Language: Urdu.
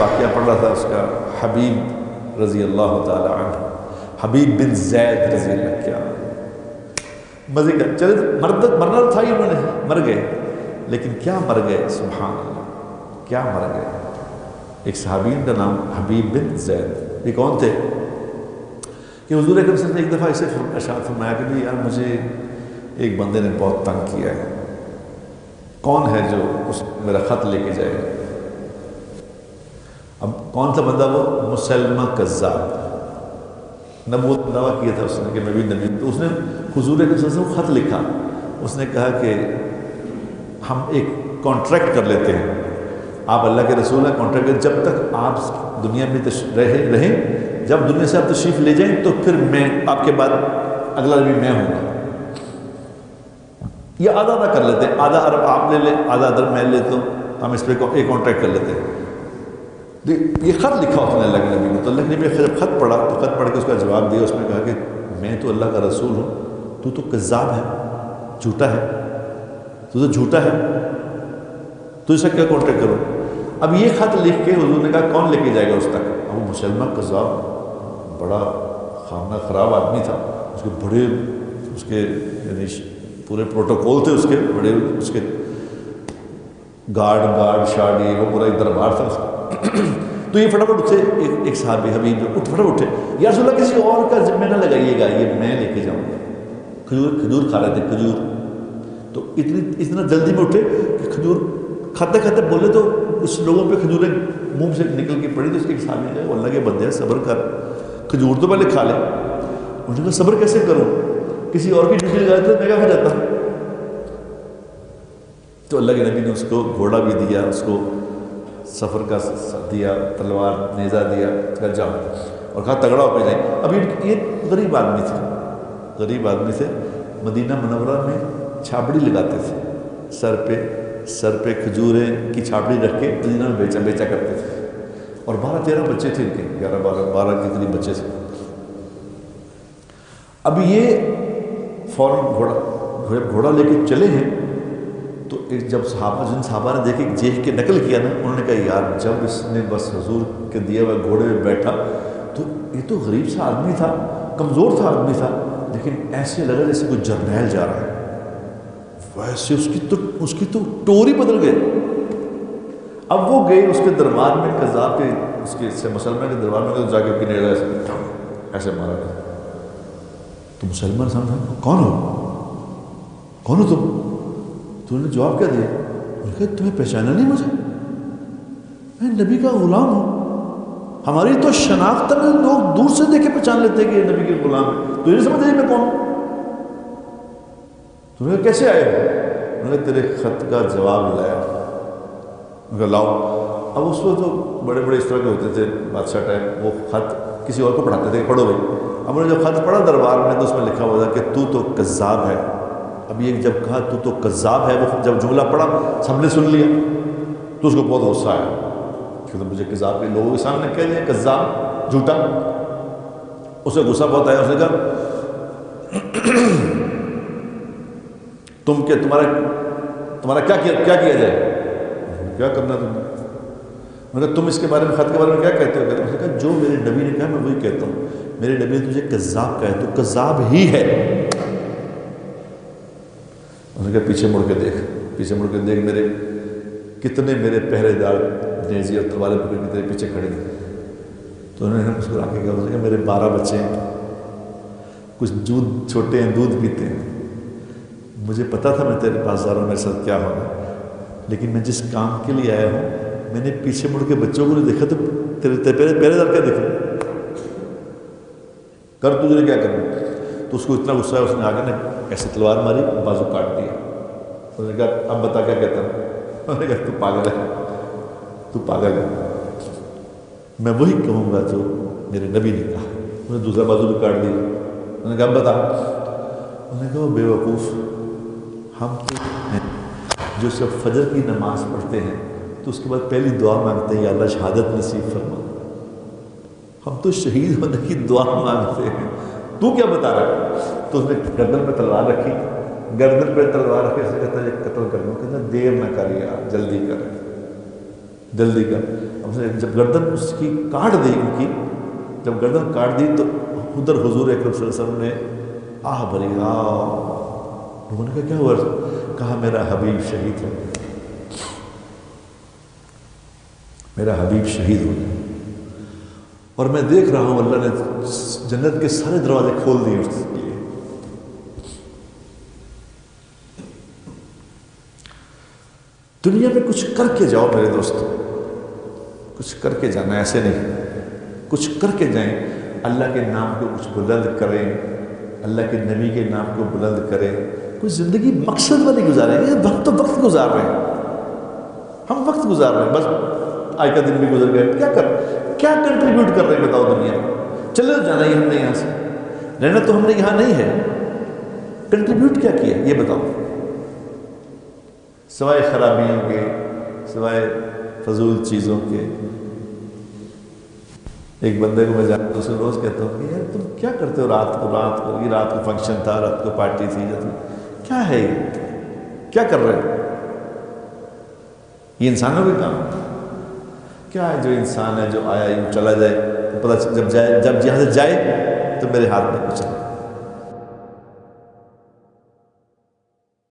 واقعہ پڑھ رہا تھا اس کا، حبیب رضی اللہ تعالی عنہ، حبیب بن زید رضی اللہ، کیا مزے کا، چلے مرنا تھا ہی، انہوں نے مر گئے، لیکن کیا مر گئے، سبحان اللہ، کیا مر گئے۔ ایک صحابین کا نام حبیب بن زید، یہ کون تھے کہ حضور اکرم صلی اللہ علیہ وسلم نے ایک دفعہ اسے ارشاد فرمایا کہ بھئی یار مجھے ایک بندے نے بہت تنگ کیا ہے، کون ہے جو اس میرا خط لے کے جائے گا؟ اب کون تھا بندہ وہ؟ مسلمہ کذاب، نبوت دعویٰ کیا تھا اس نے کہ میں بھی نبی، تو اس نے حضور اکرم صلی اللہ علیہ وسلم کو خط لکھا، اس نے کہا کہ ہم ایک کانٹریکٹ کر لیتے ہیں، آپ اللہ کے رسول ہیں، کانٹریکٹ کریں، جب تک آپ دنیا میں رہیں، جب دنیا سے آپ تشریف لے جائیں تو پھر میں آپ کے بعد اگلا نبی میں ہوں گا، یہ آدھا آدھا کر لیتے ہیں، آدھا عرب آپ لے لیں، آدھا ادھر میں لیتا ہوں، ہم اس پہ ایک کانٹریکٹ کر لیتے ہیں۔ یہ خط لکھا اس نے اللہ کے نبی کو، تو اللہ کے نبی نے جب خط پڑھا تو خط پڑھ کے اس کا جواب دیا، اس نے کہا کہ میں تو اللہ کا رسول ہوں، تو کذاب ہے، جھوٹا ہے، تو جھوٹا ہے، تو اسے کیا کانٹیکٹ کرو؟ اب یہ خط لکھ کے حضور نے کہا کون لے کے جائے گا اس تک؟ اب وہ مسلمہ کذاب بڑا خامنہ خراب آدمی تھا، اس کے بڑے اس کے یعنی پورے پروٹوکول تھے، اس کے بڑے اس کے گارڈ شارڈ، یہ وہ پورا ایک دربار تھا اس کا۔ تو یہ فٹافٹ اٹھے، ایک صحابی حبیب جو فٹافٹ اٹھے، یا رسول اللہ کسی اور کا ذمہ نہ لگائیے گا، یہ میں لے کے جاؤں گا۔ کھجور کھا رہے تھے، کھجور، تو اتنا جلدی میں اٹھے کہ کھجور کھاتے کھاتے بولے تو اس لوگوں پہ کھجوریں منہ سے نکل کے پڑی، تو اس کے ایک صحابی نے، وہ اللہ کے بندے ہیں، صبر کر، کھجور تو پہلے کھا لے۔ انہوں نے کہا صبر کیسے کروں، کسی اور کی ڈیوٹی لگا تو میں کیا ہو جاتا۔ تو اللہ کے نبی نے اس کو گھوڑا بھی دیا، اس کو سفر کا دیا، تلوار نیزہ دیا، کہا جاؤ، اور کہا تگڑا ہو کے جائیں۔ اب یہ غریب آدمی تھے، مدینہ منورہ میں چھاپڑی لگاتے تھے، سر پہ کھجوریں کی چھاپڑی رکھ کے مدینہ میں بیچا کرتے تھے، اور 12-13 بچے تھے ان کے، 11-12 کے قریب بچے تھے۔ اب یہ فوراً گھوڑا لے کے چلے ہیں، تو جب جن صحابہ نے دیکھے دیکھ کے نقل کیا نا، انہوں نے کہا یار جب اس نے بس حضور کے دیے ہوئے گھوڑے میں بیٹھا تو یہ تو غریب سا آدمی تھا، کمزور سا آدمی تھا، لیکن ایسے لگا جیسے کوئی جرنیل جا رہا ہے، ویسے اس کی تو ٹوری بدل گئے۔ اب وہ گئے اس کے دربار میں، قذاب کے اس کے مسلمان کے دربار میں، جا کے کنیرا ایسے مارا گیا۔ تو مسلمان سمجھا کون ہو تم؟ تو انہوں نے جواب کیا دیا؟ انہوں نے کہا تمہیں پہچانا نہیں مجھے؟ میں نبی کا غلام ہوں، ہماری تو شناخت میں لوگ دور سے دیکھ کے پہچان لیتے ہیں کہ یہ نبی کے غلام ہے، تو یہ نہیں سمجھ رہی میں کون ہوں؟ تو انہوں نے کہا کیسے آئے ہو؟ انہوں نے تیرے خط کا جواب لایا۔ انہوں نے کہا لاؤ۔ اب اس وقت تو بڑے اس طرح کے ہوتے تھے بادشاہ ٹائم، وہ خط کسی اور کو پڑھاتے تھے کہ پڑھو بھائی۔ اب انہوں نے جب خط پڑھا دربار میں تو اس میں لکھا ہوا تھا کہ تو کذاب ہے۔ اب یہ جب کہا تو کذاب ہے، وہ جب جملہ پڑھا سب نے سن لیا تو اس کو بہت غصہ آیا کہ مجھے کذاب کے لوگوں کے سامنے کہہ دیا، کذاب، جھوٹا۔ اسے غصہ بہت آیا، اس نے کہا تمہارا کیا کیا جائے؟ کیا کرنا تم نے؟ میں نے کہا تم اس کے بارے میں، خط کے بارے میں کیا کہتے ہو؟ اس نے کہا جو میرے نبی نے کہا میں وہی کہتا ہوں، میرے نبی نے تجھے کذاب کہا ہے، تو کذاب ہی ہے۔ انہوں نے کہا پیچھے مڑ کے دیکھ میرے کتنے میرے پہرے دار نیزی اور تلواریں پکڑ کے تیرے پیچھے کھڑے ہیں۔ تو انہوں نے مسکرا کے کہا، کہ میرے 12 بچے ہیں، کچھ چھوٹے ہیں، دودھ پیتے ہیں، مجھے پتا تھا میں تیرے پاس جا رہا ہوں، میرے ساتھ کیا ہوگا، لیکن میں جس کام کے لیے آیا ہوں، میں نے پیچھے مڑ کے بچوں کو نہیں دیکھا تو تیرے پہرے دار کیا دیکھا، کر تجھے کیا کرنا۔ تو اس کو اتنا غصہ ہے، اس نے آگے نے ایسے تلوار ماری، بازو کاٹ دیا۔ اس نے کہا اب بتا کیا کہتا ہوں؟ انہوں نے کہا تو پاگل ہے، میں وہی کہوں گا جو میرے نبی نے کہا۔ انہوں نے دوسرا بازو بھی کاٹ دیا۔ انہوں نے کہا اب بتا۔ انہوں نے کہا بے وقوف، ہم تو ہیں جو سب فجر کی نماز پڑھتے ہیں تو اس کے بعد پہلی دعا مانگتے ہیں یا اللہ شہادت نصیب فرما، ہم تو شہید ہونے کی دعا مانگتے ہیں، تو کیا بتا رہا ہے؟ تو اس نے گردن پہ تلوار رکھی، گردن پہ تلوار رکھے، اسے کہتا ہے یہ قتل کر دوں، کہتا دیر نہ کر یار، جلدی کر۔ جلدی کر. اب جب گردن اس کی کاٹ دی ان کی، جب گردن کاٹ دی تو ادھر حضور اکرم صلی اللہ علیہ وسلم نے آہ بھری لوگوں نے کہا کیا ہوا؟ کہا میرا حبیب شہید ہو گیا، میرا حبیب شہید ہو گیا، اور میں دیکھ رہا ہوں اللہ نے جنت کے سارے دروازے کھول دیے اس کے لیے. دنیا میں کچھ کر کے جاؤ میرے دوستو، کچھ کر کے جانا، ایسے نہیں، کچھ کر کے جائیں. اللہ کے نام کو کچھ بلند کریں، اللہ کے نبی کے نام کو بلند کریں. کوئی زندگی مقصد والی گزاریں. یہ وقت تو وقت گزار رہے ہیں، ہم وقت گزار رہے ہیں، بس آج کا دن بھی گزر گئے. کیا کنٹریبیوٹ کر رہے ہیں بتاؤ دنیا میں؟ چلے تو جانا ہی ہم نے یہاں سے، رہنا تو ہم نے یہاں نہیں ہے. کنٹریبیوٹ کیا کیا یہ بتاؤ؟ سوائے خرابیوں کے، سوائے فضول چیزوں کے. ایک بندے کو میں جانتا ہوں، اسے روز کہتا ہوں کہ یار تم کیا کرتے ہو رات کو یہ رات کو فنکشن تھا، رات کو پارٹی تھی، کیا ہے یہ؟ کیا کر رہے ہو؟ یہ انسانوں کا کام ہے کیا ہے؟ جو انسان ہے جو آیا یوں چلا جائے، پتہ جب یہاں سے جائے تو میرے ہاتھ میں کچھ نہیں.